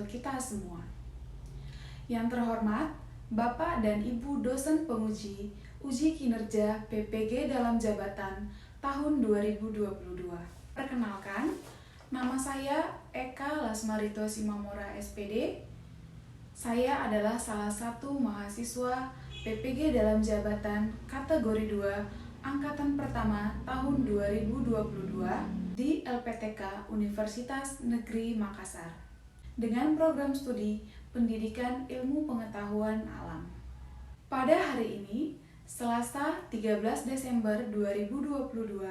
untuk kita semua. Yang terhormat, Bapak dan Ibu dosen penguji uji kinerja PPG dalam jabatan tahun 2022. Perkenalkan, nama saya Eka Lasmarito Simamora SPD. Saya adalah salah satu mahasiswa PPG dalam jabatan kategori 2 angkatan pertama tahun 2022 di LPTK Universitas Negeri Makassar dengan program studi Pendidikan Ilmu Pengetahuan Alam. Pada hari ini, Selasa 13 Desember 2022,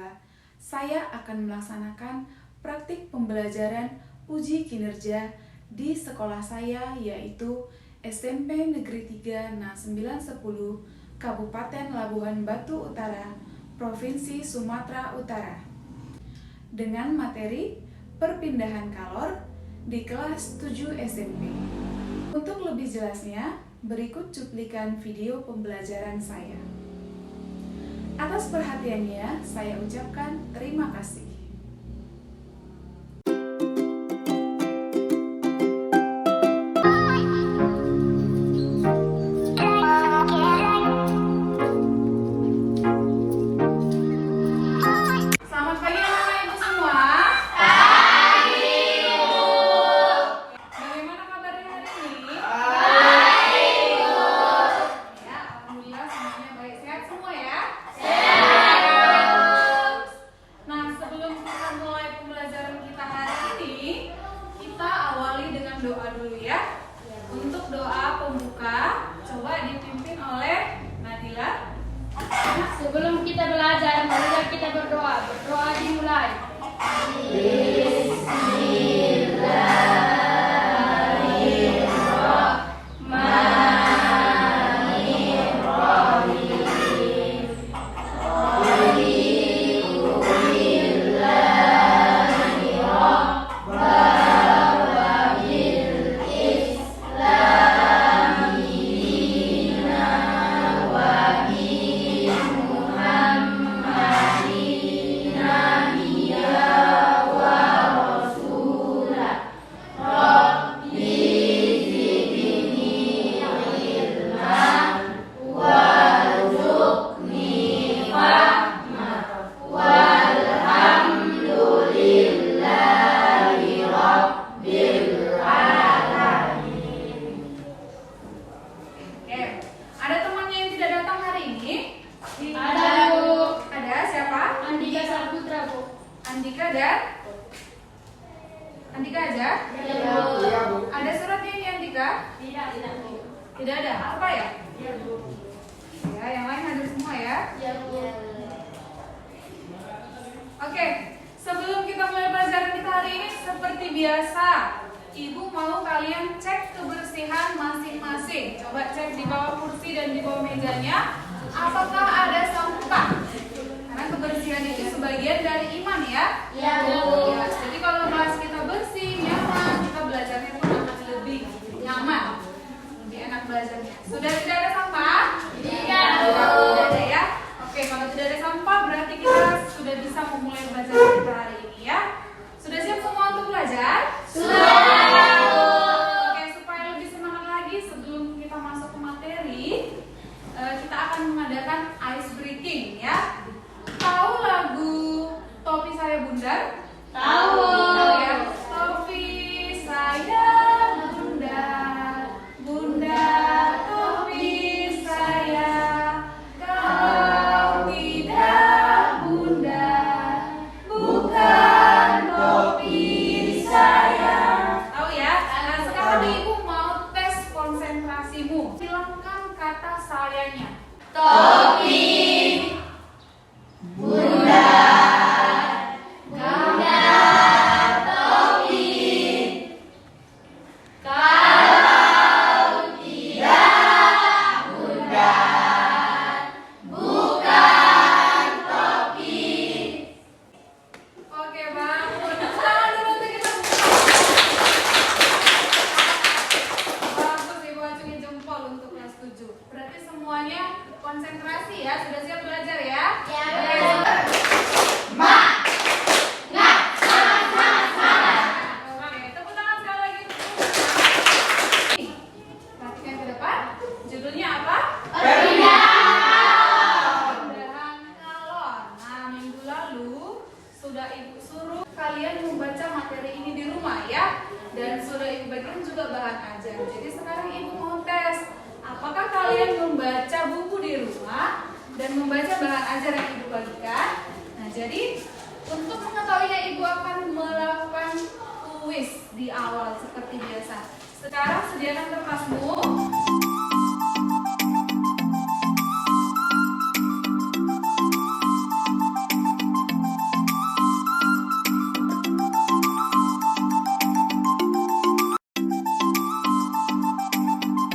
saya akan melaksanakan praktik pembelajaran uji kinerja di sekolah saya, yaitu SMP Negeri 3 Nas 910 Kabupaten Labuhan Batu Utara, Provinsi Sumatera Utara, dengan materi perpindahan kalor di kelas 7 SMP. Untuk lebih jelasnya, berikut cuplikan video pembelajaran saya. Atas perhatiannya, saya ucapkan terima kasih. Selamat pagi anak-anak ibu semua. Pagi, Bu. Bagaimana kabarnya hari ini? Baik, Bu. Ya, alhamdulillah semuanya baik. Sehat semua ya? Sehat. Nah, sebelum kita mulai pembelajaran kita hari ini, kita awali dengan doa dulu ya. Untuk doa pembuka, coba dipimpin oleh Nadila. Sebelum kita belajar, marilah kita berdoa. Berdoa dimulai. Oke, ada temannya yang tidak datang hari ini? Ada, Bu. Ada siapa? Andika Saputra, Bu. Andika dan Andika aja? Iya, Bu. Ada suratnya ini Andika? Tidak, Bu. Tidak ada. Apa ya? Iya, Bu. Ya, yang lain hadir semua ya. Iya, Bu. Oke, sebelum kita mulai pelajaran kita hari ini, seperti biasa, Ibu mau kalian cek kebersihan masing-masing. Coba cek di bawah kursi dan di bawah mejanya, apakah ada sampah? Karena kebersihan itu sebagian dari iman ya. Iya, Bu. Ya, jadi kalau kelas kita bersih, nyaman, kita belajarnya pun akan lebih nyaman, lebih enak belajarnya. Sudah tidak ada sampah? Tidak, Bu. Tidak ada ya. Oke, kalau tidak ada sampah berarti kita sudah bisa memulai pelajaran kita hari ini ya. Sudah siap semua untuk belajar? Oke, supaya lebih semangat lagi sebelum kita masuk ke materi, kita akan mengadakan ice breaking ya. Tahu lagu Topi Saya Bundar? Tahu. Ya. Topi saya bundar, bundar topi saya, kau tidak bundar, bundar. sudah Ibu suruh kalian membaca materi ini di rumah ya. Dan sudah Ibu bagikan juga bahan ajar. Jadi sekarang Ibu mau tes, apakah kalian membaca buku di rumah dan membaca bahan ajar yang Ibu bagikan? Nah, jadi untuk mengetahuinya Ibu akan melakukan kuis di awal seperti biasa. Sekarang sediakan kertasmu.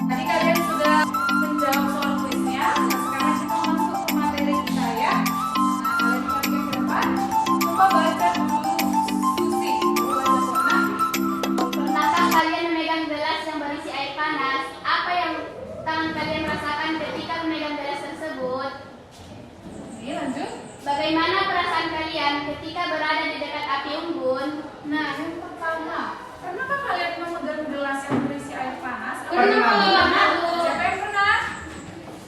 Tadi kalian sudah menjawab soal kuisnya. Nah, sekarang kita masuk ke materi kita ya. Nah, kalian perhatikan ke depan. Coba baca dulu Susi. Coba baca. Pernahkah kalian memegang gelas yang berisi air panas? Apa yang tangan kalian rasakan ketika memegang gelas tersebut? Ini lanjut. Bagaimana perasaan kalian ketika berada di dekat api unggun? Nah, yang pertama, pernahkah kalian memegang gelas yang berisi air panas? Pernah. Siapa yang pernah?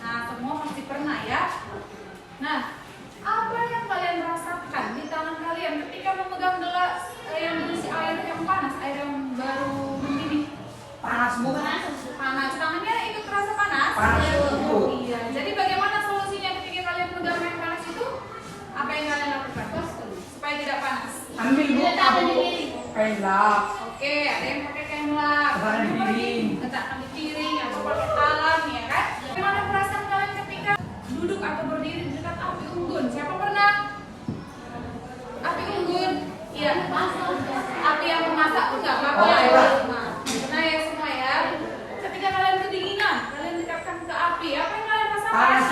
Nah, semua pasti pernah ya. Nah, apa yang kalian rasakan di tangan kalian ketika memegang gelas yang berisi air yang panas, air yang baru mendidih? Panas bu. Panas, tangannya ikut terasa panas? Panas, Bu. Iya. Jadi bagaimana solusinya ketika kalian memegang air panas itu? Apa yang kalian lakukan? Supaya tidak panas. Ambil bu. Letakkan di piring. Kain lap. Oke, ada yang pakai kain lap, Letakkan di piring. letakkan di piring atau pakai talam ya kan? Bagaimana perasaan kalian ketika duduk atau berdiri di dekat api unggun? Siapa pernah? Api unggun? Iya. Api yang memasak pun nggak apa-apa Oh, ya. iya. Nah, pernah ya semua ya. Ketika kalian kedinginan, kalian dekatkan ke api, apa yang kalian rasakan? Panas.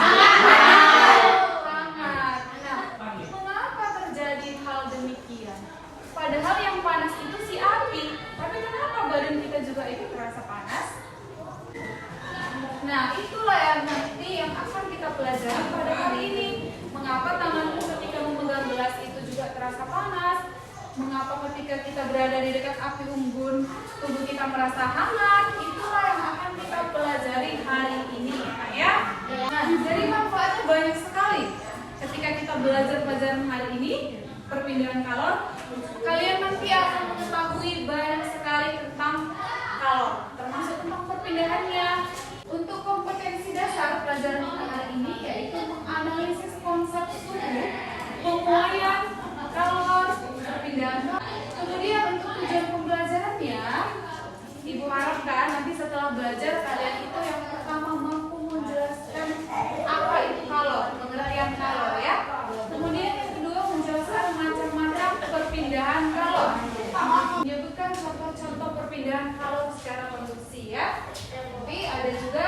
Hangat. Nah, mengapa terjadi hal demikian? Padahal yang panas itu si api, tapi kenapa badan kita juga ikut terasa panas? Nah, itulah yang nanti yang akan kita pelajari pada hari ini. Mengapa tanganmu ketika memegang gelas itu juga terasa panas? Mengapa ketika kita berada di dekat api unggun, tubuh kita merasa hangat? Itulah yang akan kita pelajari hari ini ya. Nah, jadi manfaatnya banyak sekali. Ketika kita belajar pelajaran hari ini, perpindahan kalor, kalian nanti akan mengetahui banyak sekali tentang kalor, termasuk tentang perpindahannya. Untuk kompetensi dasar pelajaran kita hari ini yaitu menganalisis konsep suhu, penguaian, kalor, perpindahan. Kemudian untuk tujuan pembelajarannya, Ibu harapkan nanti setelah belajar kalian itu yang pertama mampu menjelaskan apa itu kalor, pengertian kalor ya. Kemudian yang kedua menjelaskan macam-macam perpindahan kalor. Menyebutkan contoh-contoh perpindahan kalor secara konduksi ya. Tapi ada juga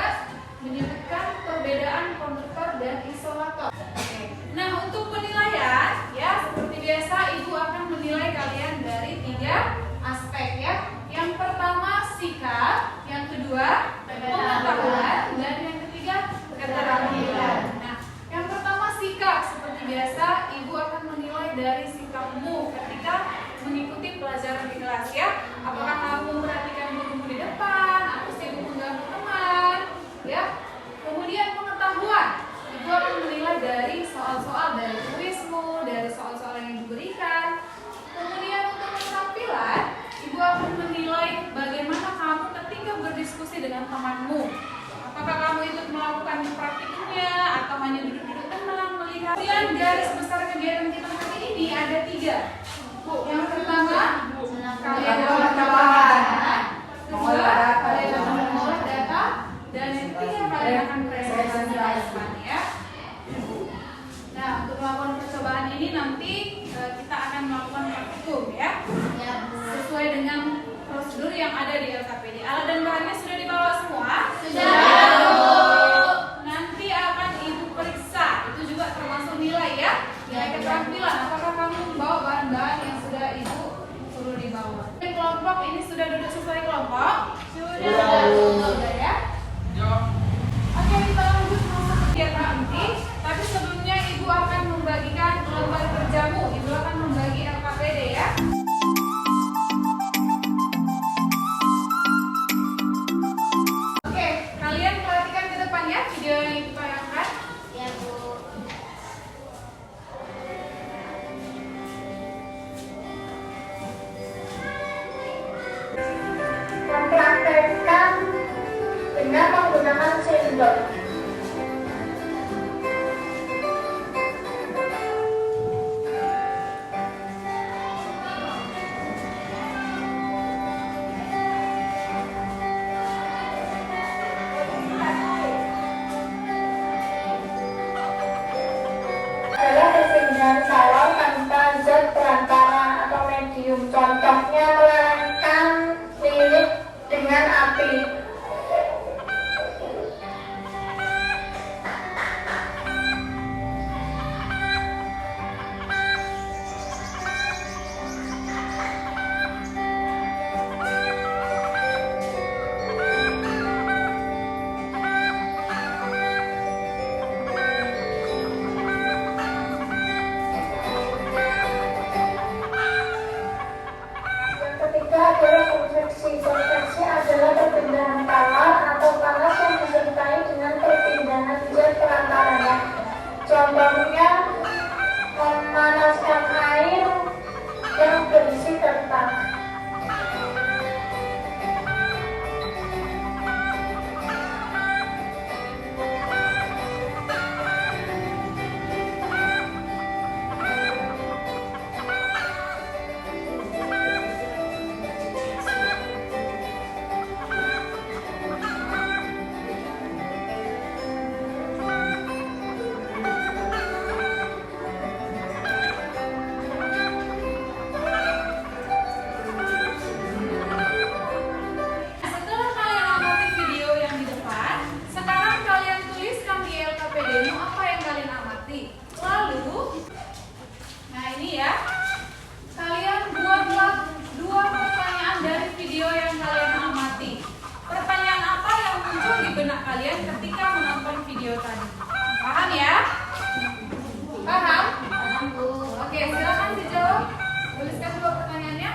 menyebutkan perbedaan konduktor dan isolator. Oke. Nah, untuk penilaian ya seperti biasa Ibu akan menilai kalian dari 3 aspek ya. Yang pertama sikap, yang kedua pengetahuan, dan yang ketiga keterampilan. Nah, yang pertama sikap seperti biasa Ibu akan menilai dari sikapmu ketika mengikuti pelajaran di kelas ya. Apakah kamu memperhatikan gurumu di depan atau sibuk mengganggu teman ya. Kemudian pengetahuan, Ibu akan menilai dari soal-soal dari kuismu, dari soal-soal yang diberikan. Kemudian untuk keterampilan, Ibu akan menilai bagaimana kamu ketika berdiskusi dengan temanmu. Apakah kamu ikut melakukan praktiknya atau hanya duduk-duduk tenang melihat. Kemudian garis besar kegiatan kita hari ini ada 3. Yang pertama, kalian akan melakukan. Kedua, kalian akan mengolah data. Dan yang ketiga, kalian akan presentasi depan ya. Nah, untuk melakukan percobaan ini nanti kita akan melakukan praktikum ya. Sesuai dengan prosedur yang ada di LKPD. Alat dan bahannya sudah dibawa semua? Sudah. Nanti akan Ibu periksa. Itu juga termasuk nilai ya. Nilai keterampilan. Apakah kamu membawa bahan-bahan yang sudah Ibu suruh dibawa? Kelompok ini sudah duduk sesuai kelompok? Sudah ya. Oke, kita lanjut masuk kegiatan inti. Tapi sebelumnya Ibu akan membagikan lembar kerjamu. Ibu akan membagi LKPD ya. Oke, kalian perhatikan ke depan ya video yang Ibu tayangkan. Ya, Bu. sendok. Adalah kesenian salon tanpa zat perantara atau medium. Contohnya melelehkan lilin dengan api. Yang ketiga adalah konveksi. Konveksi adalah perpindahan tawar atau panas yang disertai dengan perpindahan zat perantaranya. Contohnya memanaskan air yang berisi kentang. Setelah kalian amati video yang di depan, sekarang kalian tuliskan di LKPD-mu apa yang kalian amati. Lalu, nah ini ya, kalian buatlah 2 pertanyaan dari video yang kalian amati. Pertanyaan apa yang muncul di benak kalian ketika menonton video tadi? Paham ya? Paham? Oke, silakan dijawab. Tuliskan 2 pertanyaannya.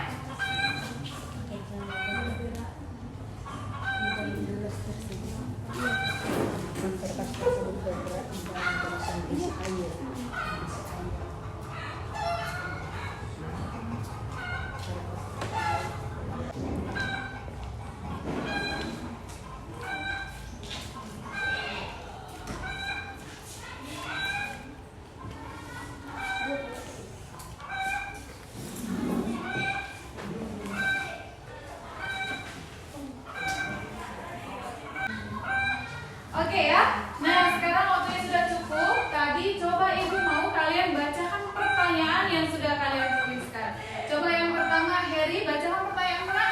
Oke ya. Nah, sekarang waktunya sudah cukup. Tadi coba Ibu mau kalian bacakan pertanyaan yang sudah kalian tuliskan. Coba yang pertama, Heri, bacakan pertanyaan mana?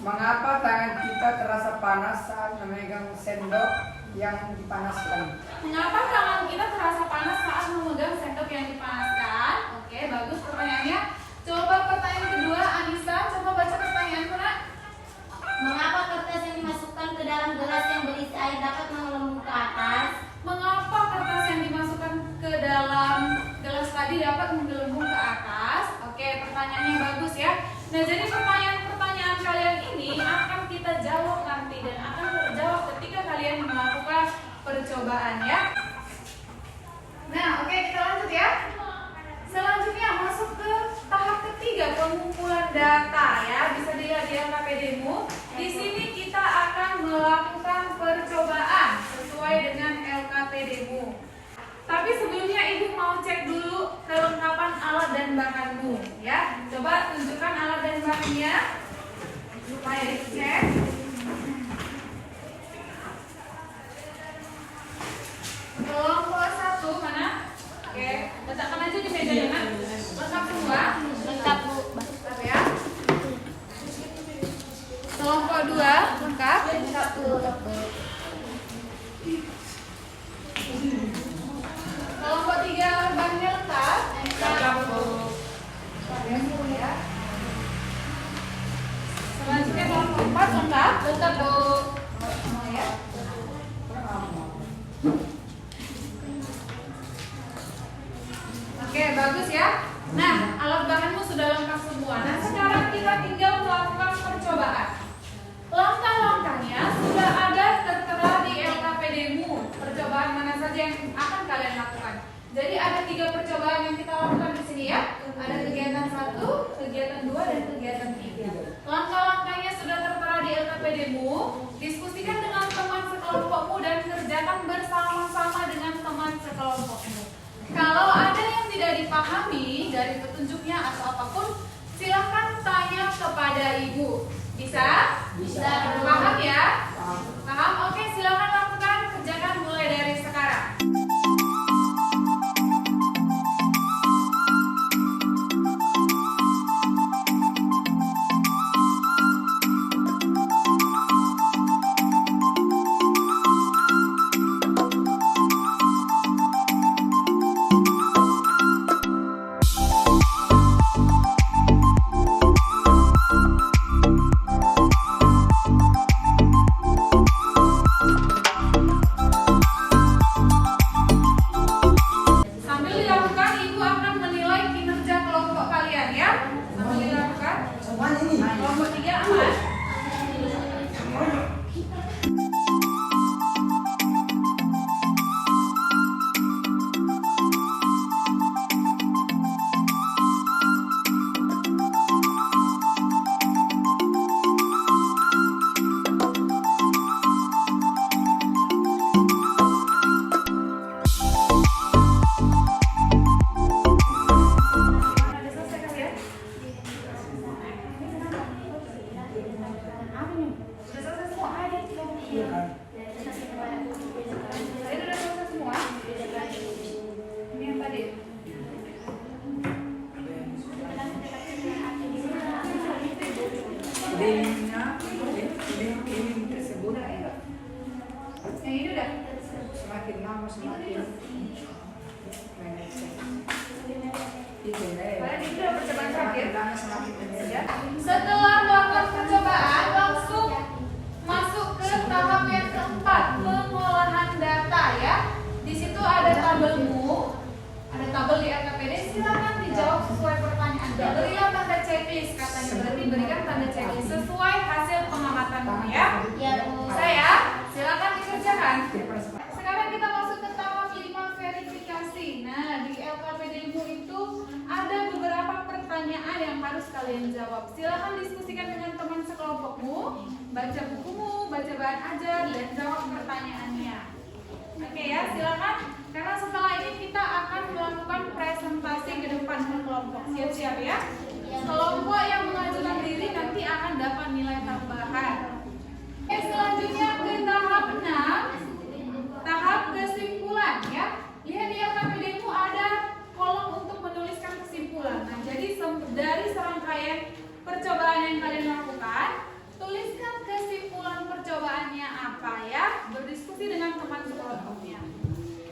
Mengapa tangan kita terasa panas saat memegang sendok yang dipanaskan? Mengapa tangan kita terasa panas saat memegang sendok yang dipanaskan? Oke, bagus pertanyaannya. Coba pertanyaan kedua, Anissa, coba baca pertanyaan mana? Mengapa kertas yang dimasukkan ke dalam gelas yang berisi air dapat mengelembung ke atas? Mengapa kertas yang dimasukkan ke dalam gelas tadi dapat menggelembung ke atas? Oke, pertanyaannya bagus ya. Nah, jadi pertanyaan-pertanyaan kalian ini akan kita jawab nanti dan akan terjawab ketika kalian melakukan percobaan ya. Nah, oke, kita lanjut ya. Selanjutnya masuk ke tahap ketiga, pengumpulan data ya. Bisa dilihat di LKPD-mu. Di sini kita akan melakukan percobaan sesuai dengan LKPD-mu. Tapi sebelumnya Ibu mau cek dulu kelengkapan alat dan bahanmu ya. Coba tunjukkan alat dan bahannya supaya dicek. Kelompok 1 mana? Oke, letakkan aja di mejanya nak. Lengkap semua? Lengkap, Bu. Lengkap ya. Kelompok 2 lengkap? Lengkap, Bu. Kelompok 3 bahannya lengkap? Lengkap, Bu. Ya. Selanjutnya kelompok 4 lengkap? Lengkap, Bu. Semua ya. Oke, bagus ya. Nah, alat bahanmu sudah lengkap semua. Nah, sekarang kita tinggal melakukan percobaan. Langkah-langkahnya sudah ada tertera di LKPD-mu. Percobaan mana saja yang akan kalian lakukan. Jadi ada 3 percobaan yang kita lakukan di sini ya. Ada kegiatan 1, kegiatan 2, dan kegiatan 3. Langkah-langkahnya sudah tertera di LKPD-mu. Diskusikan dengan teman sekelompokmu dan tidak dipahami dari petunjuknya atau apapun, silahkan tanya kepada ibu. Bisa? Bisa. Paham ya? Paham. Paham? Oke, silahkan lakukan, kerjakan mulai dari sekarang. Sambil dilakukan, ibu akan menilai kinerja kelompok kalian ya. Sambil dilakukan. Semuanya ini. Kelompok 3 aman. Ada selesai kalian? Sudah selesai semua? Iya kan? Saya sudah selesai semua? Ini yang tadi. Link tersebut Yang ini udah? semakin lama semakin mengecek. Itu ya. Kalian ini udah percobaan terakhir? Semakin lama semakin mengecek. Ya. Setelah melakukan percobaan, langsung masuk ke tahap yang keempat, pengolahan data ya. Di situ ada tabelmu, ada tabel di LKPD. Silakan dijawab sesuai pertanyaan. Berilah tanda checklist katanya. Berarti berikan tanda checklist sesuai hasil pengamatanmu ya. Ya, Bu. Saya, silakan dikerjakan. Sekarang kita masuk ke tahap 5 verifikasi. Nah, di LKPD-mu itu ada beberapa pertanyaan yang harus kalian jawab. Silakan diskusikan dengan teman sekelompokmu, baca bukumu, baca bahan ajar, dan jawab pertanyaannya. Oke ya, silakan. Karena setelah ini kita akan melakukan presentasi ke depan ke kelompok. Siap-siap ya. Kelompok yang mengajukan diri nanti akan dapat nilai tambahan. Oke, selanjutnya ke tahap 6. Tahap kesimpulan ya. Lihat di LKPD-mu ada kolom untuk menuliskan kesimpulan. Nah, jadi dari serangkaian percobaan yang kalian lakukan, tuliskan kesimpulan percobaannya apa ya. Berdiskusi dengan teman sekelompoknya.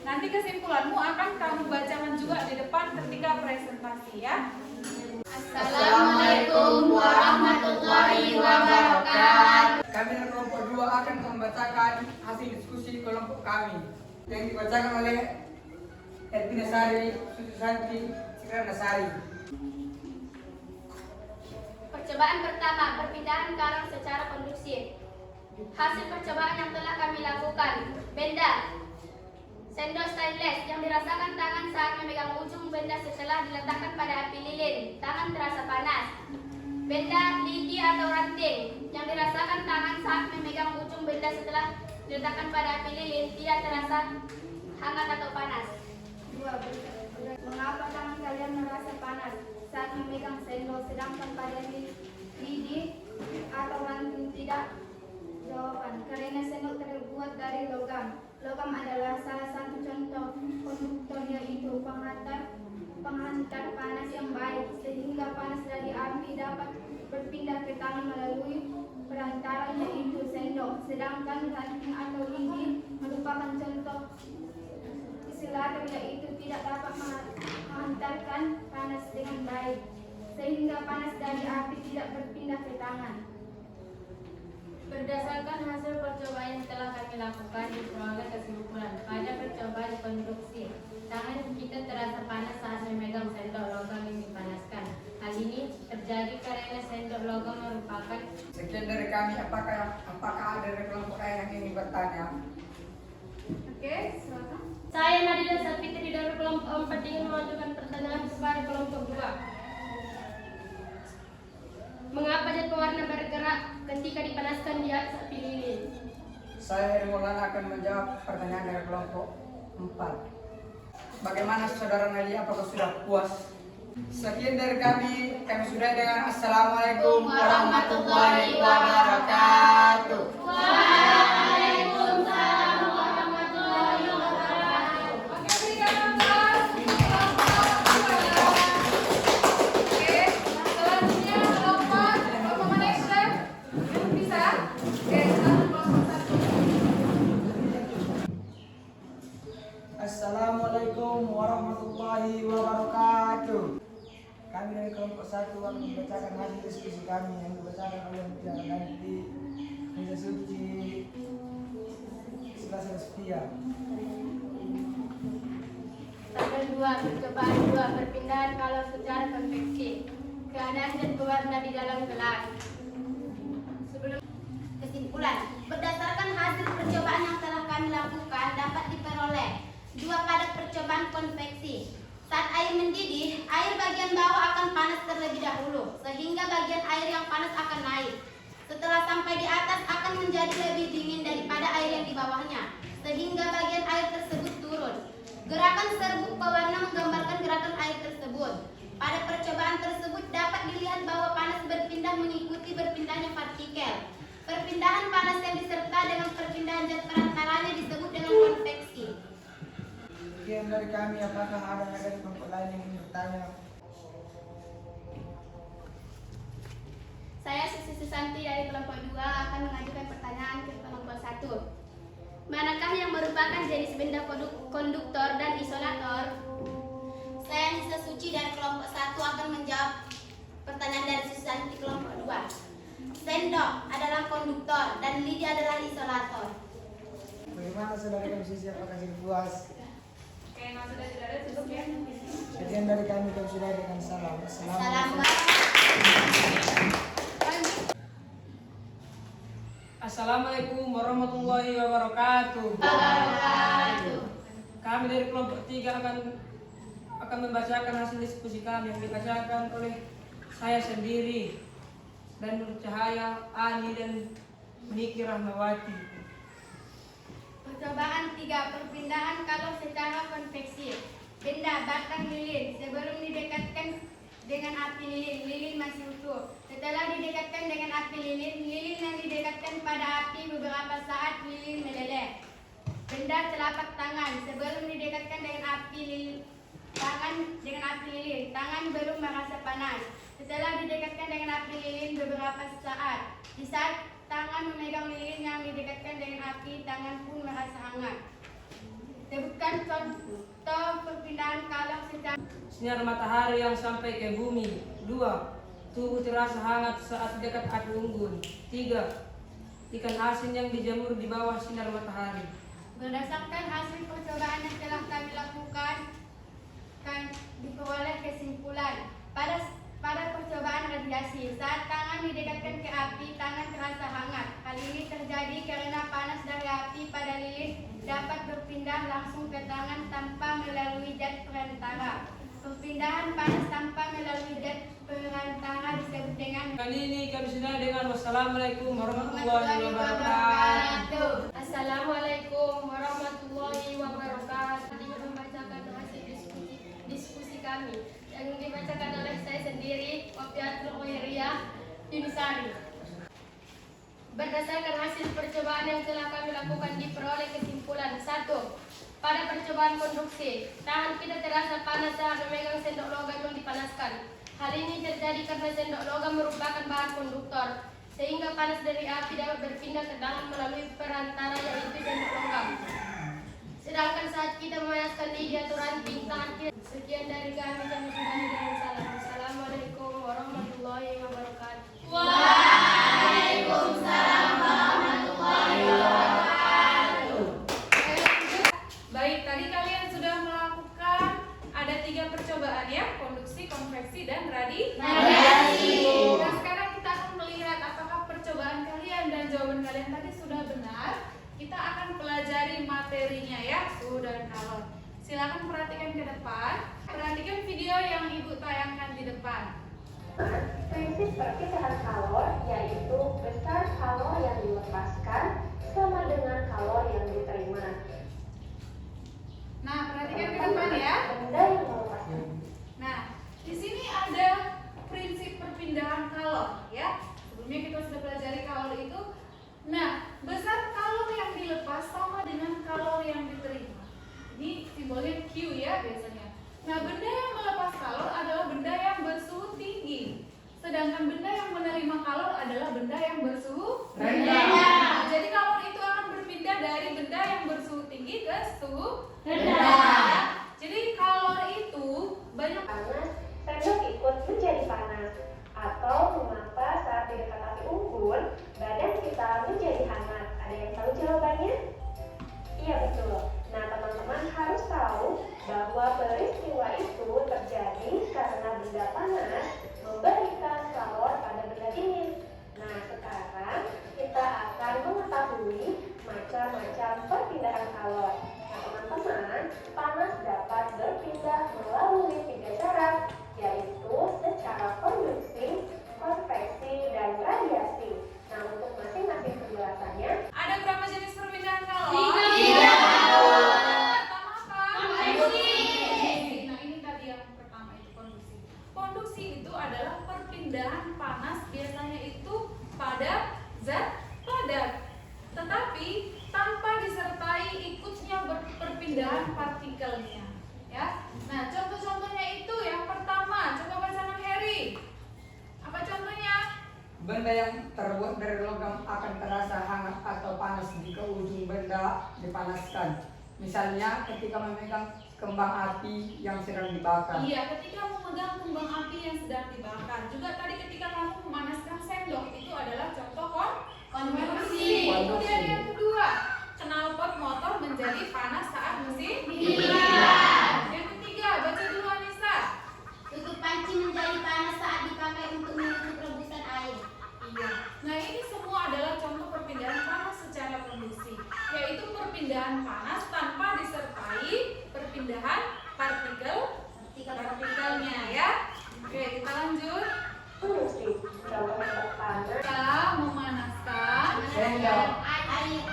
Nanti kesimpulanmu akan kamu bacakan juga di depan ketika presentasi ya. Assalamualaikum warahmatullahi wabarakatuh. Kami dari kelompok 2 akan membacakan hasil diskusi kelompok kami yang dibacakan oleh Elvi Nasari, Susanti, Sikra Nasari. Percobaan pertama, perpindahan karang secara kondusif. Hasil percobaan yang telah kami lakukan. Benda sendok stainless yang dirasakan tangan saat memegang ujung benda setelah diletakkan pada api lilin. Tangan terasa panas. Benda lidi atau ranting yang dirasakan tangan saat memegang ujung benda setelah diletakkan pada api lilin tidak terasa hangat atau panas. 2. Mengapa tangan kalian merasa panas saat memegang sendok sedangkan pada lidi atau ranting tidak? Jawaban, karena sendok terbuat dari logam. Logam adalah salah satu contoh konduktor, yaitu penghantar panas yang baik, sehingga panas dari api dapat berpindah ke tangan melalui perantara, yaitu sendok. Sedangkan ranting atau lidi merupakan contoh isolator, yaitu tidak dapat menghantarkan panas dengan baik, sehingga panas dari api tidak berpindah ke tangan. Berdasarkan hasil percobaan yang telah kami lakukan, diperoleh kesimpulan pada percobaan konduksi, tangan kita terasa panas saat memegang sendok logam yang dipanaskan. Hal ini terjadi karena sendok logam merupakan. Sekian dari kami. Apakah ada dari kelompok lain yang ingin bertanya? Oke, silakan. Saya Nadila Sapitri dari kelompok 4 ingin mengajukan pertanyaan kepada kelompok 2. Mengapa zat pewarna bergerak ketika dipanaskan di atas api lilin? Saya Heri Maulana akan menjawab pertanyaan dari kelompok 4. Bagaimana saudara Nadia, apakah sudah puas? Sekian dari kami sudah dengan Assalamualaikum warahmatullahi wabarakatuh. Waalaikumsalam warahmatullahi wabarakatuh. Oke, berikan aplaus. Oke, selanjutnya kelompok mana chef? Yang bisa? Oke, satu kelompok satu. Assalamualaikum warahmatullahi wabarakatuh. Kami dari kelompok 1 akan membacakan hasil diskusi kami yang dibacakan oleh Putri Nanti Nisa Suci Selasa Setia. Tabel 2, percobaan 2, perpindahan kalau secara konveksi. Keadaan dan pewarna di dalam kelas. Sebelum Kesimpulan, berdasarkan hasil percobaan yang telah kami lakukan dapat diperoleh 2 pada percobaan konveksi. Saat air mendidih, air bagian bawah akan panas terlebih dahulu, sehingga bagian air yang panas akan naik. Setelah sampai di atas akan menjadi lebih dingin daripada air yang di bawahnya, sehingga bagian air tersebut turun. Gerakan serbuk pewarna menggambarkan gerakan air tersebut. Pada percobaan tersebut dapat dilihat bahwa panas berpindah mengikuti berpindahnya partikel. Perpindahan panas yang disertai dengan perpindahan zat perantaranya disebut dengan konveksi. Sekian dari kami, apakah ada dari kelompok lain yang ingin bertanya? Saya Susi Susanti dari kelompok 2 akan mengajukan pertanyaan ke kelompok 1. Manakah yang merupakan jenis benda konduktor dan isolator? Saya Nisa Suci dari kelompok 1 akan menjawab pertanyaan dari Susanti kelompok 2. Sendok adalah konduktor dan lidi adalah isolator. Bagaimana saudara kami sisi, apakah sudah puas? Oke, nah saudara-saudara cukup ya. Sekian dari kami sudah dengan salam. Assalamualaikum. Assalamualaikum warahmatullahi wabarakatuh. Kami dari kelompok 3 akan membacakan hasil diskusi kami yang dibacakan oleh saya sendiri dan Nur Cahaya, Ani dan Niki Rahmawati. Percobaan 3, perpindahan kalau secara konveksi. Benda batang lilin sebelum didekatkan dengan api lilin masih utuh. Setelah didekatkan dengan api lilin yang didekatkan pada api beberapa saat lilin meleleh. Benda telapak tangan sebelum didekatkan dengan api lilin, tangan belum merasa panas. Setelah didekatkan dengan api lilin beberapa saat, di saat tangan memegang lilin yang didekatkan dengan api, tangan pun merasa hangat. Sebutkan contoh perpindahan kalau secara Sinar matahari yang sampai ke bumi. 2. Tubuh terasa hangat saat dekat api unggun. 3. Ikan asin yang dijemur di bawah sinar matahari. berdasarkan hasil percobaan yang telah kami lakukan, diperoleh kesimpulan. Pada percobaan radiasi, saat tangan didekatkan ke api, tangan terasa hangat. Hal ini terjadi karena panas dari api pada lilin dapat berpindah langsung ke tangan tanpa melalui zat perantara. Perpindahan panas tanpa melalui zat perantara disebut dengan Kali ini kami sudah dengan wassalamualaikum warahmatullahi wabarakatuh. Assalamualaikum warahmatullahi wabarakatuh. Membacakan hasil diskusi kami yang dibacakan oleh saya sendiri, Wafiatul Khairiyah Yunisari. Berdasarkan hasil percobaan yang telah kami lakukan diperoleh kesimpulan 1. Pada percobaan konduksi, tangan kita terasa panas saat memegang sendok logam yang dipanaskan. Hal ini terjadi karena sendok logam merupakan bahan konduktor, sehingga panas dari api dapat berpindah ke tangan melalui perantara yaitu sendok logam. Sedangkan saat kita memanaskan lidi atau ranting tangan kita. Sekian dari kami sudah dengan salam. Assalamualaikum warahmatullahi wabarakatuh. Waalaikumsalam warahmatullahi wabarakatuh. Baik, tadi kalian sudah melakukan ada 3 percobaan ya, konduksi, konveksi, dan radiasi. Nah, sekarang kita akan melihat apakah percobaan kalian dan jawaban kalian tadi sudah benar. Kita akan pelajari materinya ya, suhu dan kalor. Silakan perhatikan ke depan. Perhatikan video yang ibu tayangkan di depan. Prinsip perpisahan kalor yaitu besar kalor yang dilepaskan sama dengan kalor yang diterima. Nah, perhatikan ke depan ya. Benda yang melepaskan. Nah, di sini ada prinsip perpindahan kalor ya. Sebelumnya kita sudah pelajari kalor itu. Nah, besar kalor yang dilepas sama dengan kalor yang diterima. Ini simbolnya Q ya biasanya. Nah, benda yang melepas kalor adalah benda yang bersuhu tinggi. Sedangkan benda yang menerima kalor adalah benda yang bersuhu rendah. Nah, jadi kalor itu akan berpindah dari benda yang bersuhu tinggi ke suhu rendah. Jadi kalor itu banyak Panas, sendok ikut menjadi panas. Atau mengapa saat di dekat api unggun, badan kita menjadi hangat? Ada yang tahu jawabannya? Iya betul. Nah teman-teman harus tahu bahwa peristiwa itu terjadi karena benda panas memberikan kalor pada benda dingin. Nah sekarang kita akan mengetahui macam-macam perpindahan kalor. Nah teman-teman, panas dapat berpindah melalui 3 cara, yaitu secara konduksi, konveksi, dan radiasi. Nah untuk masing-masing penjelasannya, ada berapa jenis perpindahan kalor? 3. Pertama apa? Konduksi. Nah ini tadi yang pertama itu konduksi. Konduksi itu adalah perpindahan panas biasanya itu pada zat padat, tetapi tanpa disertai ikutnya perpindahan partikelnya. Ya. Nah contoh-contohnya itu yang pertama, coba bacakan Harry. Apa contohnya? Benda yang terbuat dari logam akan terasa hangat atau panas jika ujung benda dipanaskan. Misalnya ketika memegang kembang api yang sedang dibakar. Iya, ketika memegang kembang api yang sedang dibakar. Juga tadi ketika kamu memanaskan sendok itu adalah contoh konveksi. Kemudian yang kedua, knalpot motor menjadi panas saat mesin dingin. Yang ketiga, baca dulu Anissa. Tutup panci menjadi panas saat dipakai untuk menutup rebusan air. Iya. Nah ini semua adalah contoh perpindahan panas secara konduksi, yaitu perpindahan panas tanpa disertai perpindahan partikelnya ya. Oke kita lanjut. konduksi. Contoh yang pertama, Kita memanaskan Sendok.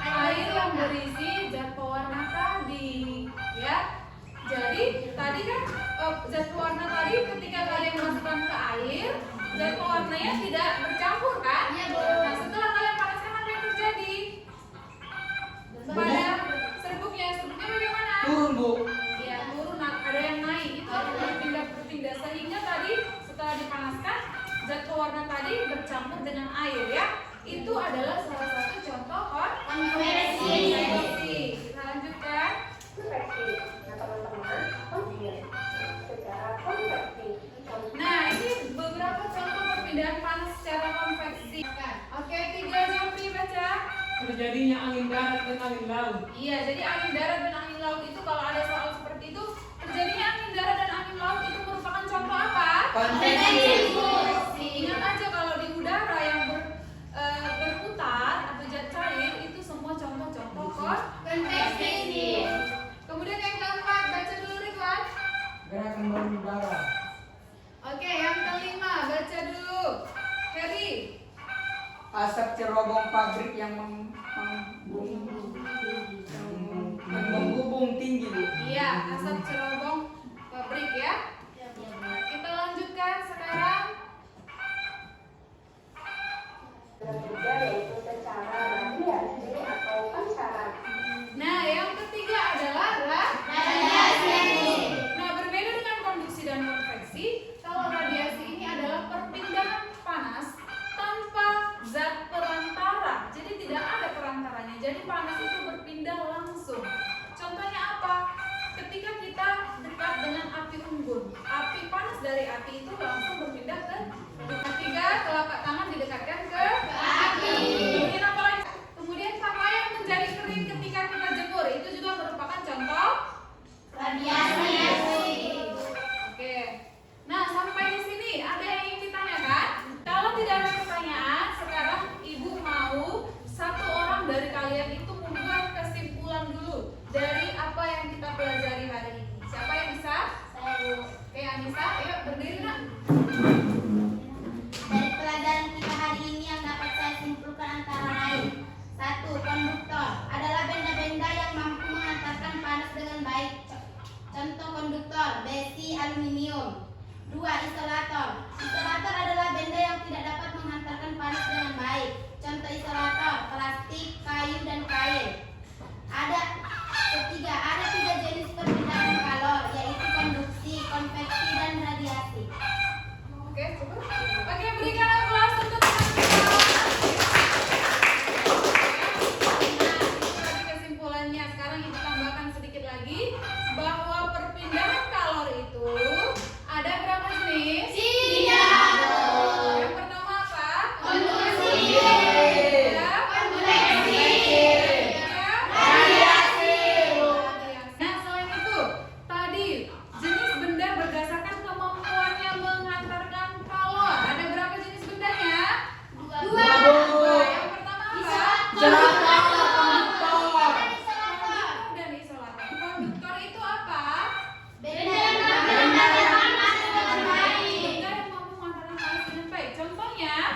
air yang berisi zat pewarna tadi, ya. Jadi tadi kan zat pewarna tadi ketika kalian masukkan ke air, zat pewarnanya tidak bercampur kan? Iya, Bu. Nah setelah kalian panaskan apa yang terjadi? Pada serbuknya bagaimana? Turun bu. Iya turun, ada yang naik itu berpindah sehingga tadi setelah dipanaskan zat pewarna tadi bercampur dengan air ya. Itu adalah salah satu contoh konveksi. Kita lanjutkan. konveksi. Nah teman-teman, kemudian secara konveksi. Nah ini beberapa contoh perpindahan panas secara konveksi. Oke 3 Jompi baca. Terjadinya angin darat dan angin laut. Iya jadi angin darat dan angin laut itu kalau ada soal seperti itu, terjadinya angin darat dan angin laut itu merupakan contoh apa? Konveksi. Ingat aja kalau di udara yang berputar atau zat cair itu semua contoh-contoh konveksi. Kemudian yang keempat, baca dulu Ridwan. Gerakan balon udara. Oke, yang kelima, baca dulu Harry. Asap cerobong pabrik yang menghubung tinggi bu. Iya, asap cerobong pabrik ya. Kita lanjutkan sekarang. Yang ketiga yaitu secara radiasi atau pancaran. Nah, yang ketiga adalah Radiasi. Nah, berbeda dengan konduksi dan konveksi, kalau radiasi ini adalah perpindahan panas tanpa zat perantara. Jadi tidak ada perantaranya. Jadi panas itu berpindah langsung. Contohnya apa? Ketika kita dekat dengan api unggun, api panas dari api itu langsung berpindah ke ketiga, telapak tangan didekatkan ke api. Kemudian apa lagi? Kemudian pakaian menjadi kering ketika kita jemur, itu juga merupakan contoh Radiasi. Oke. Nah, sampai di sini ada yang ingin ditanyakan? Kalau tidak ada pertanyaan, sekarang Ibu mau satu orang dari kalian itu membuat kesimpulan dulu dari apa yang kita pelajari hari ini. Siapa yang bisa? Saya Bu. Oke, Anissa, ayo berdiri nak. Dari pelajaran kita hari ini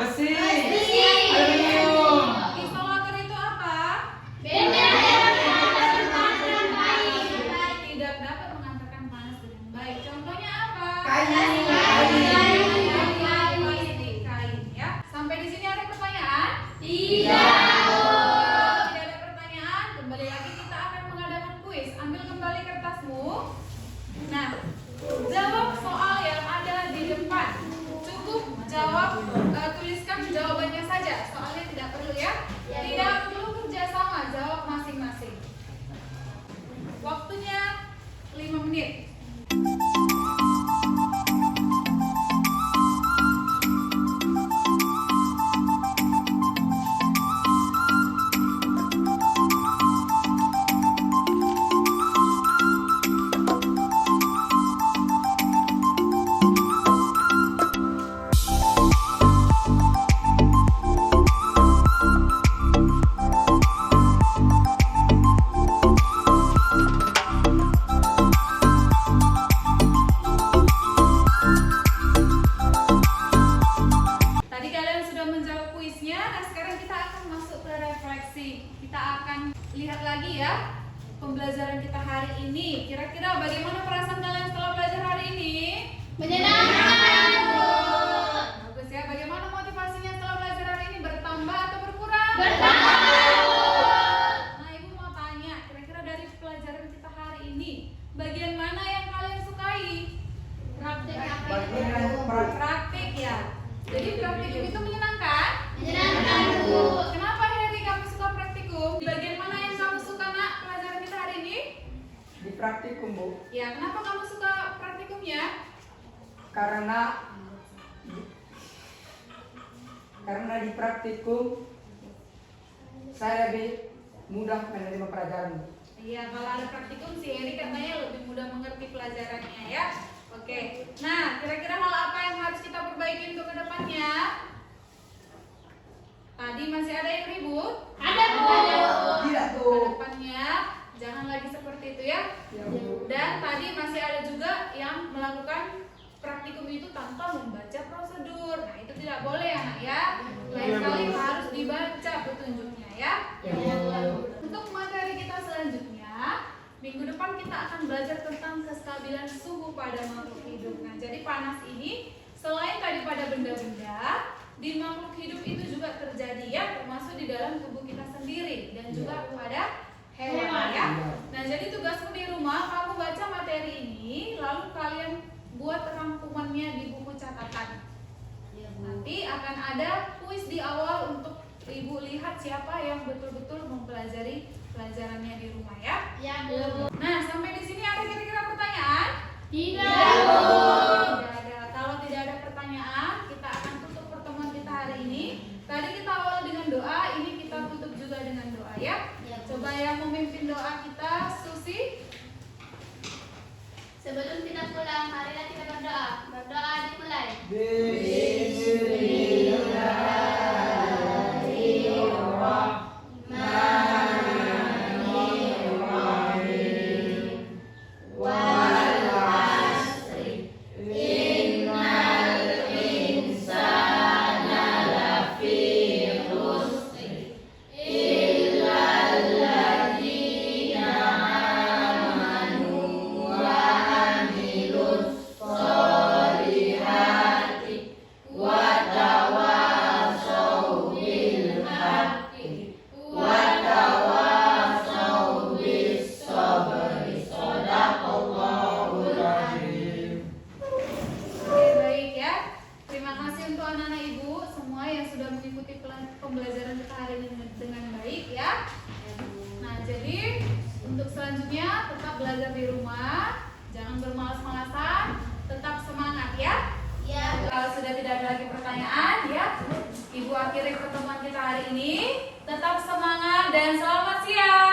Besi. Besi. Aluminium. Insolator itu apa? Benda yang mengantarkan panas dengan baik. Tidak dapat mengantarkan panas dengan baik. Contohnya apa? Kayu. Pasti kain ya. Sampai di sini ada pertanyaan? Tidak. Kalau tidak ada pertanyaan, kembali lagi kita akan mengadakan kuis. Ambil kembali kertasmu. Nah, jawab soal yang ada di depan. Cukup jawab, tuliskan jawabannya saja. Soalnya tidak perlu ya. Tidak perlu kerjasama, jawab masing-masing. Waktunya 5 menit. Tadi kalian sudah menjawab kuisnya. Nah, sekarang kita akan masuk ke refleksi. Kita akan lihat lagi ya pembelajaran kita hari ini. Kira-kira bagaimana perasaan kalian setelah belajar hari ini? Menyenangkan. Bagus ya. Bagaimana motivasinya setelah belajar hari ini? Bertambah atau berkurang? Bertambah. Nah, Ibu mau tanya, kira-kira dari pelajaran kita hari ini, bagian mana yang kalian sukai? Praktik apa Bagian itu? Praktik ya. Jadi praktikum itu menyenangkan? Menyenangkan, Bu. Kenapa Heri kamu suka praktikum? Di bagian mana yang kamu suka nak pelajaran kita hari ini? Di praktikum, Bu. Ya, kenapa kamu suka praktikumnya? Karena di praktikum saya lebih mudah menerima pelajaran. Iya, kalau ada praktikum si Heri katanya lebih mudah mengerti pelajarannya ya. Oke, nah kira-kira hal apa yang harus kita perbaiki untuk kedepannya? Tadi masih ada yang ribut? Ada, Bu. Tidak, Bu. Kedepannya jangan lagi seperti itu ya. Ya, Bu. Dan tadi masih ada juga yang melakukan praktikum itu tanpa membaca prosedur. Nah, itu tidak boleh ya, Nak ya. Lain kali harus dibaca petunjuknya ya. Untuk materi kita selanjutnya, minggu depan kita akan belajar tentang kestabilan suhu pada makhluk hidup. Nah, jadi panas ini selain tadi pada benda-benda, di makhluk hidup itu juga terjadi ya, termasuk di dalam tubuh kita sendiri dan juga pada hewan ya. Nah, jadi tugasmu di rumah kamu baca materi ini, lalu kalian buat rangkumannya di buku catatan. Nanti akan ada kuis di awal untuk Ibu lihat siapa yang betul-betul mempelajari pelajarannya di rumah ya. Ya, Bu. Nah, sampai di sini ada kira-kira pertanyaan? Tidak, Bu. Tidak ada. Kalau tidak ada pertanyaan, kita akan tutup pertemuan kita hari ini. Tadi kita awal dengan doa, ini kita tutup juga dengan doa ya. Coba yang memimpin doa kita, Susi. Sebelum kita pulang, marilah kita berdoa. Berdoa dimulai. Oke, baik ya. Terima kasih untuk anak-anak Ibu semua yang sudah mengikuti pembelajaran kita hari ini dengan baik ya. Nah, jadi untuk selanjutnya tetap belajar di rumah, jangan bermalas-malasan, tetap semangat ya. Ya. Kalau sudah tidak ada lagi pertanyaan ya, Ibu akhiri pertemuan kita hari ini. Tetap semangat dan selamat siang.